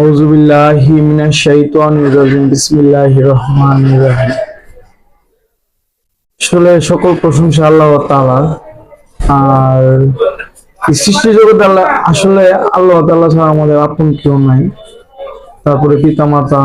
আউযু বিল্লাহি মিনাশ শাইতানির রাজিম বিসমিল্লাহির রহমানির রহিম। আসলে সকল প্রশংসা আল্লাহ তাআলার। আর এই সৃষ্টি জগৎ আল্লাহ তাআলা ছাড়া আমাদের আপন কেউ নাই। তারপরে পিতা মাতা,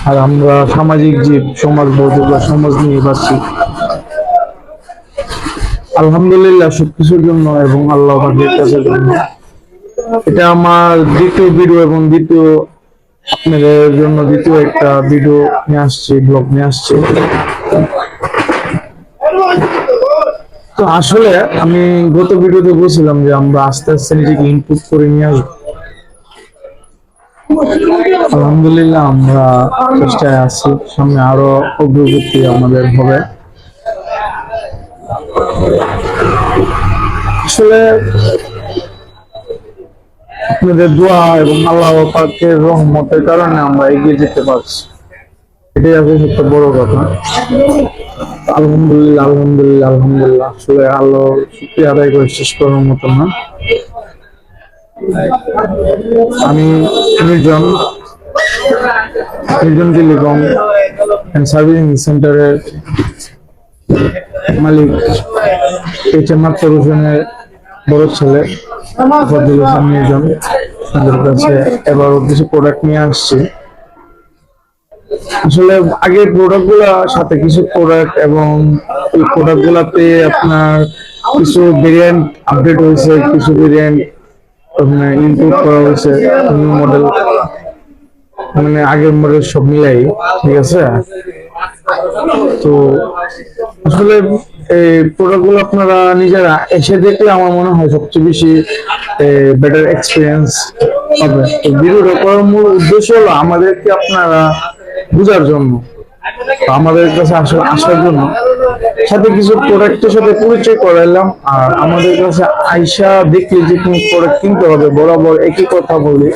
আর আমরা সামাজিক জীব, সমাজ বৌদ্ধ সমাজ নিয়ে বাঁচি। আলহামদুলিল্লাহ সবকিছুর জন্য এবং আল্লাহ পাকের কাছে জন্য। এটা আমার দ্বিতীয় ভিডিও এবং আপনাদের জন্য দ্বিতীয় একটা ভিডিও নিয়ে আসছি, ব্লগ নিয়ে আসছি। তো আসলে আমি গত ভিডিওতে বলছিলাম যে আমরা আস্তে আস্তে নিজেকে ইনপুট করে নিয়ে আসবো। আলহামদুলিল্লাহ আমরা চেষ্টায় আছি, সামনে আরো অগ্রগতি আমাদের হবে। আসলে আপনাদের দোয়া এবং আল্লাহ পাকের রহমতের কারণে আমরা এগিয়ে যেতে পারছি, এটাই আসলে সবচেয়ে বড় কথা। আলহামদুলিল্লাহ আলহামদুলিল্লাহ আলহামদুলিল্লাহ। আসলে আল্লাহ শুকরিয়া আদায় করে শেষ করার মতো না। আমি নির্জন টেলিকম এন্ড সার্ভিসিং সেন্টারের মালিক HMR সলিউশনের বড় ছেলে ফজলুল ইসলাম নির্জন। তাদের কাছে এবারও কিছু প্রোডাক্ট নিয়ে আসছি। আসলে আগে প্রোডাক্ট গুলার সাথে কিছু প্রোডাক্ট এবং এই প্রোডাক্ট গুলাতে আপনার কিছু ভেরিয়েন্ট আপডেট হয়েছে, কিছু ভেরিয়েন্ট ইমপ্রুভ করা হয়েছে, নিউ মডেল, মানে আগের মডেল সব মিলাই, ঠিক আছে। তো আসলে এই প্রোডাক্ট গুলো আপনারা নিজেরা এসে দেখলে আমার মনে হয় সবচেয়ে বেশি বেটার এক্সপিরিয়েন্স হবে। তো ভিডিওটা করার মূল উদ্দেশ্য হলো আমাদেরকে আপনারা বুঝার জন্য, আমাদের কাছে আসার জন্য, সাথে কিছু প্রোডাক্টের সাথে পরিচয় করাইলাম। আর আমাদের কাছে আইসা দেখলে যে কোন প্রোডাক্ট কিনতে হবে, বরাবর একই কথা বলি,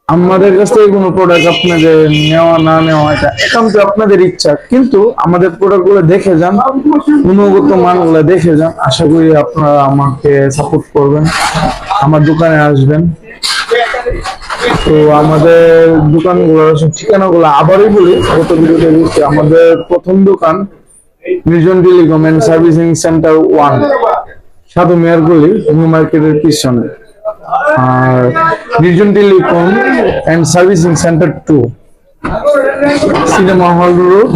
আমাদের কাছ থেকে কোনো প্রোডাক্ট আপনাদের নেওয়া না নেওয়া এটা একান্ত আপনাদের ইচ্ছা, কিন্তু আমাদের প্রোডাক্ট গুলো দেখে যান, গুণগত মানগুলো দেখে যান। আশা করি আপনারা আমাকে সাপোর্ট করবেন, আমার দোকানে আসবেন। তো আমাদের দোকানগুলোর ঠিকানাগুলো আবারই বলি, গত ভিডিওতে বলছি। আমাদের প্রথম দোকান নির্জন টেলিকম এন্ড সার্ভিসিং সেন্টার 1, সাধু মেয়ার গলি, নিউ মার্কেটের পিছনে। আর Nirjan telecom and servicing center 2, cinema hall road.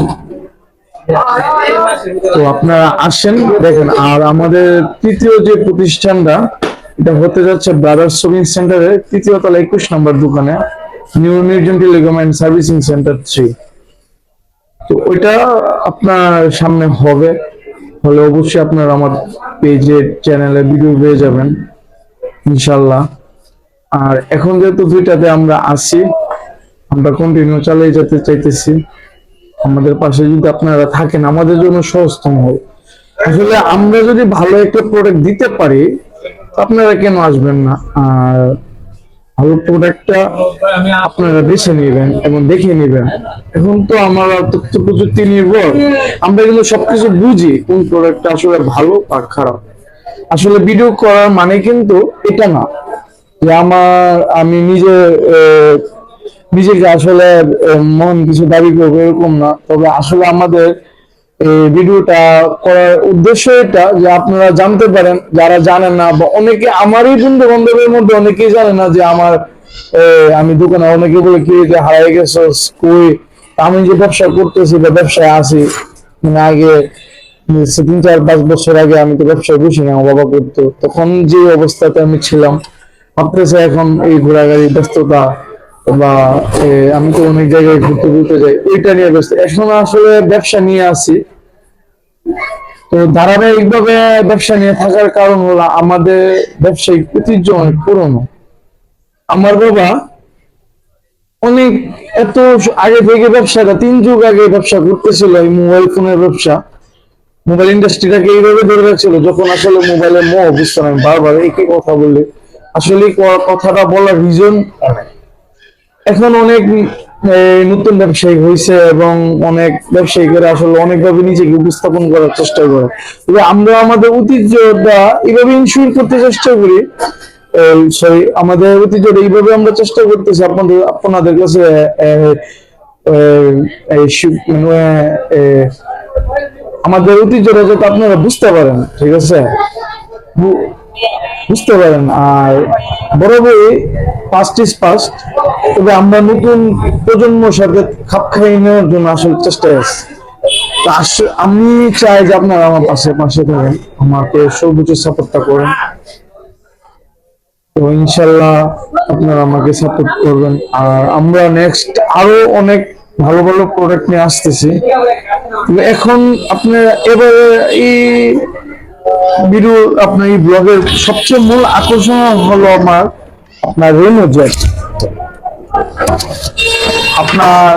তো আপনারা আসেন, দেখেন। আর আমাদের তৃতীয় যে প্রতিষ্ঠানটা, এটা হতে যাচ্ছে ব্রাদার্স শপিং সেন্টারের তৃতীয় তলা 21 নম্বর দোকানে, নিউ নির্জন টেলিকম এন্ড সার্ভিসিং সেন্টার 3। তো ওইটা আপনার সামনে হলে অবশ্যই আপনারা আমার পেজে, চ্যানেলে ভিডিও পেয়ে যাবেন ইনশাল্লাহ। আর এখন যেহেতু দুইটাতে আমরা আসি, আমরা কন্টিনিউ চালিয়ে যেতে চাইতেছি। আমাদের পাশে যদি আপনারা থাকেন, আমাদের জন্য সহজতম হবে। আসলে আমরা যদি ভালো একটা প্রোডাক্ট দিতে পারি, আপনারা কেন আসবেন না? আর ভালো প্রোডাক্টটা আপনারা বেছে নেবেন এবং দেখে নেবেন। এখন তো আমরা তথ্য প্রযুক্তি নির্ভর, আমরা কিন্তু সবকিছু বুঝি কোন প্রোডাক্টটা আসলে ভালো আর খারাপ। আসলে ভিডিও করার মানে কিন্তু এটা না যে আমি নিজেকে আসলে মন কিছু দাবি করবো, এরকম না। তবে আসলে আমাদের এই ভিডিওটা করার উদ্দেশ্য এটা যে আপনারা জানতে পারেন, যারা জানেন না, বা অনেকে আমারই বন্ধু বান্ধবের মধ্যে অনেকেই জানে না যে আমি দোকানে, অনেকে বলে কি যে হারিয়ে গেছে কই। আমি যে ব্যবসা করতেছি বা ব্যবসায় আছি, মানে আগে 3-4-5 বছর আগে আমি তো ব্যবসায় বসি না, আমার বাবা করতো, তখন যে অবস্থাতে আমি ছিলাম, ভাবতেছে এখন এই ঘোরাঘুরি ব্যস্ততা বা আমি তো অনেক জায়গায় ঘুরতে যাই, ওইটা নিয়ে ব্যস্ত। এখন আসলে ব্যবসা নিয়ে আছি। তো ধারাবাহিকভাবে ব্যবসা নিয়ে থাকার কারণ হলো আমাদের ব্যবসায়িক ঐতিহ্য অনেক পুরনো। আমার বাবা অনেক এত আগে থেকে ব্যবসাটা 3 যুগ আগে ব্যবসা করতেছিল, এই মোবাইল ফোনের ব্যবসা, মোবাইল ইন্ডাস্ট্রিটাকে এইভাবে ধরে রাখছিল। যখন আসলে মোবাইলের মোহ বুঝতাম, আমি বারবার একই কথা বলি। আসলে কথাটা বলার রিজন অনেক। এখন অনেক নতুন ব্যবসায়ী হয়েছে এবং অনেক ব্যবসায়ীরা আসলে অনেকভাবে নিজেকে উপস্থাপন করার চেষ্টা করে। তবে আমরা আমাদের ঐতিহ্যটা এইভাবে ইনশিওর করতে চেষ্টা করি সরি, আমাদের ঐতিহ্যটা এইভাবে আমরা চেষ্টা করতেছি আপনাদের কাছে মানে আমাদের ঐতিহ্যটা যাতে আপনারা বুঝতে পারেন, ঠিক আছে, বু- বুঝতে পারেন। আর বরাবরই পাস্ট ইজ পাস্ট, তবে আমরা নতুন প্রজন্মের সাথে খাপ খাইয়ে নেওয়ার জন্য আসলে চেষ্টায় আছি। আমি চাই যে আপনারা আমার পাশে পাশে থাকেন, আমাকে সর্বোচ্চ সাপোর্টটা করেন। তো ইনশাল্লাহ আপনারা আমাকে সাপোর্ট করবেন, আর আমরা নেক্সট আরো অনেক ভালো ভালো প্রোডাক্ট নিয়ে আসতেছি। তবে এখন আপনার এবারে এই ভিডিও, আপনার এই ব্লগের সবচেয়ে মূল আকর্ষণ হলো আপনার রেনো জেট, আপনার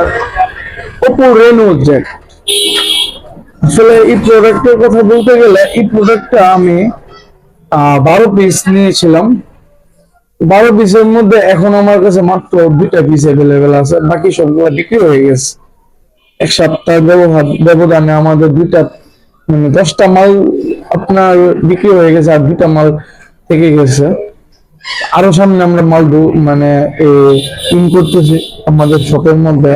ওপো রেনো জেট। আসলে এই প্রোডাক্টের কথা বলতে গেলে, এই প্রোডাক্টটা আমি 12 পিস নিয়েছিলাম। 12 পিসের মধ্যে এখন আমার কাছে মাত্র 2টা পিস অ্যাভেলেবেল আছে, বাকি সবগুলো বিক্রি হয়ে গেছে। এক সপ্তাহ ব্যবধানে আমাদের মানে 10টা মাল আপনার বিক্রি হয়ে গেছে, আর 2টা মাল থেকে গেছে। আরো সামনে আমরা মাল মানে ইন করতেছি আমাদের শপের মধ্যে।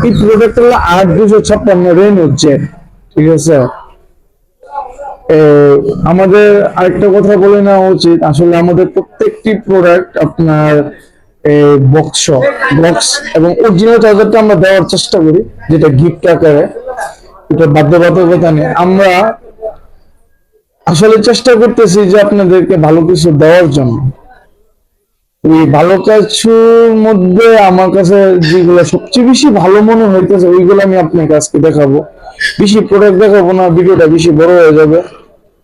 এই প্রোডাক্ট হলো 8256 রেনো জেট, ঠিক আছে। আমাদের আরেকটা কথা বলে নেওয়া উচিত, আসলে আমাদের প্রত্যেকটি প্রোডাক্ট আপনার বক্স বক্স এবং অরিজিনাল চার্জারটা আমরা দেওয়ার চেষ্টা করি, যেটা গিফট আকারে। এটা বাধ্যবাধকতা নেই, আমরা আসলে চেষ্টা করতেছি যে আপনাদেরকে ভালো কিছু দেওয়ার জন্য। এই ভালো কিছুর মধ্যে আমার কাছে যেগুলো সবচেয়ে বেশি ভালো মনে হইতেছে, ওইগুলো আমি আপনাকে আজকে দেখাবো। বেশি প্রোডাক্ট দেখাবো না, ভিডিওটা বেশি বড় হয়ে যাবে।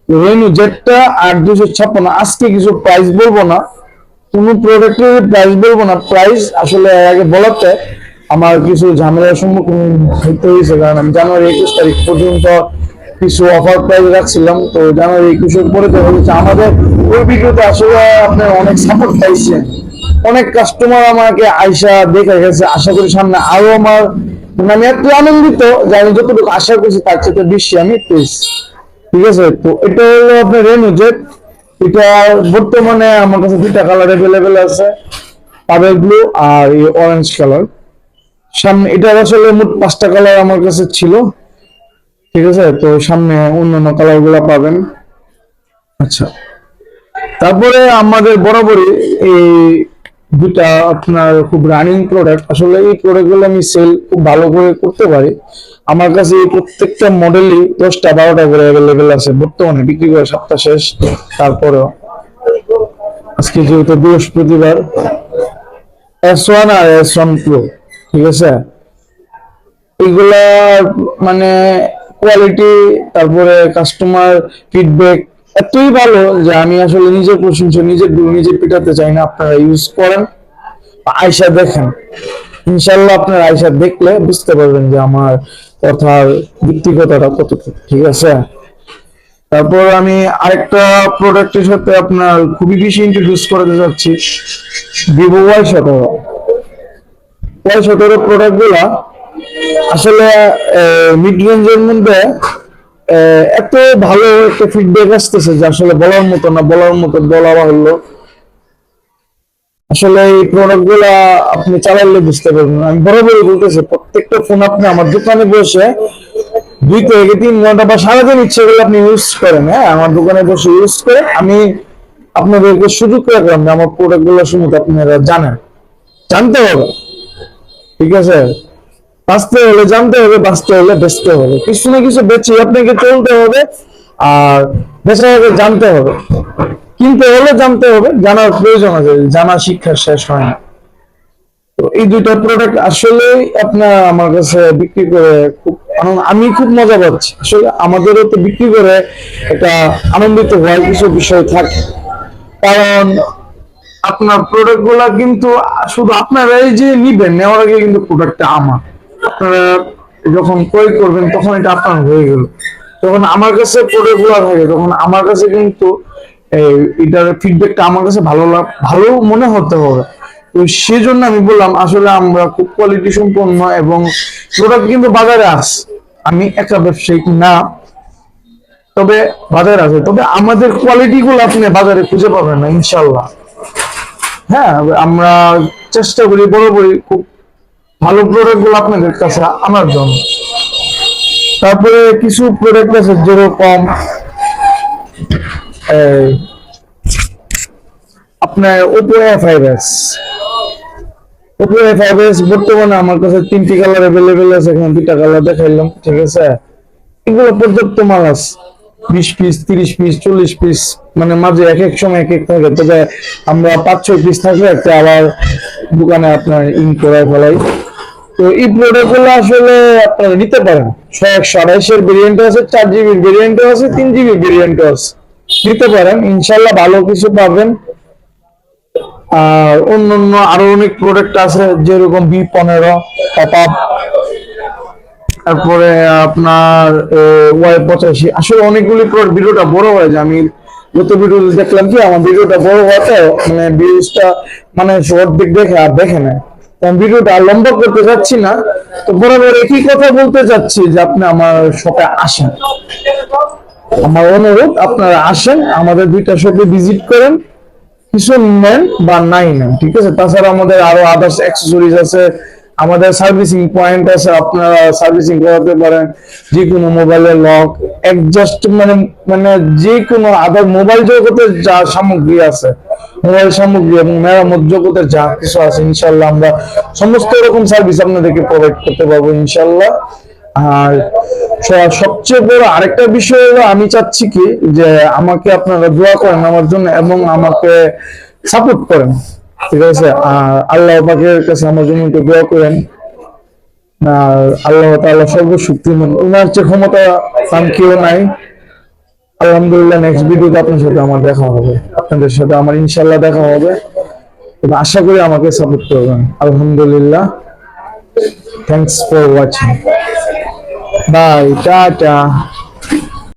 রেনু জেটটা 8256, আজকে কিছু প্রাইস বলবো না, কোনো প্রোডাক্টের প্রাইস বলবো না। প্রাইস আসলে আগে বলাতে আমার কিছু ঝামেলার সম্মুখীন হতে হয়েছে, কারণ আমি জানুয়ারি 21 তারিখ পর্যন্ত কিছু অফার প্রাইস রাখছিলাম। তো জানুয়ারি 21-এর পরে তো হয়েছে আমাদের ওই ভিডিওতে আসলে আপনার অনেক সাপোর্ট পাইছেন, অনেক কাস্টমার আমাকে আয়সা দেখে গেছে। আশা করি সামনে আরো আমার, মানে আমি এত আনন্দিত যে আমি যতটুকু আশা করছি তার চেয়ে বেশি আমি পেয়েছি, ঠিক আছে। তো এটা হলো আপনার রেনো জেট। এটা বর্তমানে আমার কাছে 2টা কালার অ্যাভেলেবেল আছে, পাবেল ব্লু আর এই অরেঞ্জ কালার। সামনে এটা আসলে মোট 5টা কালার আমার কাছে ছিল, ঠিক আছে। তো সামনে অন্যান্য কালার গুলা পাবেন। আচ্ছা, তারপরে আমাদের বরাবরই এই 2টা আপনার খুব রানিং প্রোডাক্ট, আসলে এই প্রোডাক্ট গুলো আমি সেল খুব ভালো করে করতে পারি। আমার কাছে এই প্রত্যেকটা মডেলই 10টা 12টা করে অ্যাভেলেবেল আছে, বর্তমানে বিক্রি করে সপ্তাহ শেষ। তারপরেও আজকে যেহেতু বৃহস্পতিবার, S1 আর S1 Pro, ঠিক আছে, এগুলা মানে কোয়ালিটি, তারপরে কাস্টমার ফিডব্যাক এতই ভালো যে আমি আসলে নিজের প্রশংসা নিজে পিটাতে চাই না। আপনারা ইউজ করেন, আয়সা দেখেন, ইনশাল্লাহ আপনার আয়সা দেখলে বুঝতে পারবেন যে আমার কথার যৌক্তিকতাটা কতটুকু, ঠিক আছে। তারপর আমি আরেকটা প্রোডাক্টের সাথে আপনার খুবই বেশি ইন্ট্রোডিউস করতে যাচ্ছি, ভিভো Y17 প্রোডাক্ট গুলা আসলে মিড রেঞ্জের মধ্যে এত ভালো একটা ফিডব্যাক আসতেছে যে আসলে বলার মতো না, বলা হলো। আসলে এই প্রোডাক্ট গুলা আপনি চালালে বুঝতে পারবেন। আমি বরাবরই বলতেছি, প্রত্যেকটা ফোন আপনি আমার দোকানে বসে 2 থেকে 3 ঘন্টা বা সারাদিন ইচ্ছে করলে আপনি ইউজ করেন, হ্যাঁ, আমার দোকানে বসে ইউজ করে আমি আপনাদেরকে সুযোগ রাখলাম যে আমার প্রোডাক্ট গুলো সম্বন্ধে আপনারা জানতে হবে, ঠিক আছে। বাঁচতে হলে জানতে হবে, বাঁচতে হলে বেচতে হবে, কিছু না কিছু বেচে আপনাকে চলতে হবে। আর বেচার আগে জানতে হবে, কিনতে হলে জানতে হবে, জানার প্রয়োজন আছে, জানা শিক্ষার শেষ হয় না। তো এই 2টা প্রোডাক্ট আসলে আপনার আমার কাছে বিক্রি করে আমি খুব মজা পাচ্ছি। আসলে আমাদেরও তো বিক্রি করে একটা আনন্দিত হওয়ার কিছু বিষয় থাকে, কারণ আপনার প্রোডাক্ট গুলা কিন্তু শুধু আপনারাই যে নিবেন, নেওয়ার আগে কিন্তু প্রোডাক্টটা আমার, আপনারা যখন ক্রয় করবেন তখন এটা আপনার হয়ে গেল। যখন আমার কাছে প্রোডাক্ট গুলা থাকে, তখন আমার কাছে কিন্তু এটার ফিডব্যাকটা আমার কাছে ভালো মনে হতে হবে। তো সেজন্য আমি বললাম, আসলে আমরা খুব কোয়ালিটি সম্পন্ন এবং প্রোডাক্ট কিন্তু বাজারে আছে। আমি একা ব্যবসায়িক না, তবে বাজারে আছে, তবে আমাদের কোয়ালিটি গুলো আপনি বাজারে খুঁজে পাবেন না ইনশাল্লাহ। হ্যাঁ, আমরা চেষ্টা করি বরাবরই খুব ভালো প্রোডাক্ট গুলো আপনাদের কাছে আনার জন্য। তারপরে কিছু প্রোডাক্ট আছে যেরকম এই, আপনার Oppo A5s বর্তমানে আমার কাছে 3টি কালার অ্যাভেলেবেল আছে, এখানে 2টা কালার দেখাইলাম, ঠিক আছে। এগুলো পর্যাপ্ত মাল আছে, 20 পিস, 30 পিস, 40 পিস, মানে মাঝে এক এক সময় এক এক থাকে, তবে আমরা 5-6 পিস থাকলে একটা আবার দোকানে আপনার ইন করে ফেলাই। তো এই প্রোডাক্ট গুলো আসলে আপনারা নিতে পারেন, 128 এর ভেরিয়েন্ট আছে, 4 জিবির ভেরিয়েন্ট আছে, 3 জিবির ভেরিয়েন্ট আছে, নিতে পারেন, ইনশাল্লাহ ভালো কিছু পাবেন। আর অন্যান্য আরো অনেক প্রোডাক্ট আছে, যেরকম B15 টপ আপ, তারপরে আপনার Y85। আসলে অনেকগুলি প্রোডাক্ট, ভিডিওটা বড় হয়ে যায়, আমি যত ভিডিও দেখলাম কি আমার ভিডিওটা বড় হওয়াতে মানে ভিউজটা মানে অর্ধেক দেখে আর দেখে না, তো আমি ভিডিওটা আর লম্বা করতে যাচ্ছি না। তো বরাবর একই কথা বলতে চাচ্ছি যে আপনি আমার শপে আসেন, আমার অনুরোধ আপনারা আসেন, আমাদের 2টা শপে ভিজিট করেন, কিছু নেন বা নাই নেন, ঠিক আছে। তাছাড়া আমাদের আরো আদার্স অ্যাক্সেসরিজ আছে, আমাদের সার্ভিসিং পয়েন্ট আছে, আপনারা সার্ভিসিং করাতে পারেন, যে কোনো মোবাইলের লক অ্যাডজাস্ট, মানে মানে যে কোনো আদার মোবাইল জগতের যা সামগ্রী আছে, মোবাইল সামগ্রী এবং মেরামত জগতের যা কিছু আছে, ইনশাল্লাহ আমরা সমস্ত রকম সার্ভিস আপনাদেরকে প্রোভাইড করতে পারবো ইনশাল্লাহ। আর সবচেয়ে বড় আরেকটা বিষয় হলো, আমি চাচ্ছি কি যে আমাকে আপনারা দোয়া করেন আমার জন্য এবং আমাকে সাপোর্ট করেন, ঠিক আছে। আর আল্লাহ পাকের কাছে আমার জন্য একটু দোয়া করেন। আর আল্লাহ তাআলা সর্বশক্তিমান, ওনার চেয়ে ক্ষমতা কেউ নাই। আলহামদুলিল্লাহ, নেক্সট ভিডিওতে আপনার সাথে আমার দেখা হবে, আপনাদের সাথে আমার ইনশাল্লাহ দেখা হবে, তবে আশা করি আমাকে সাপোর্ট করবেন। আলহামদুলিল্লাহ, thanks for watching, bye, tata.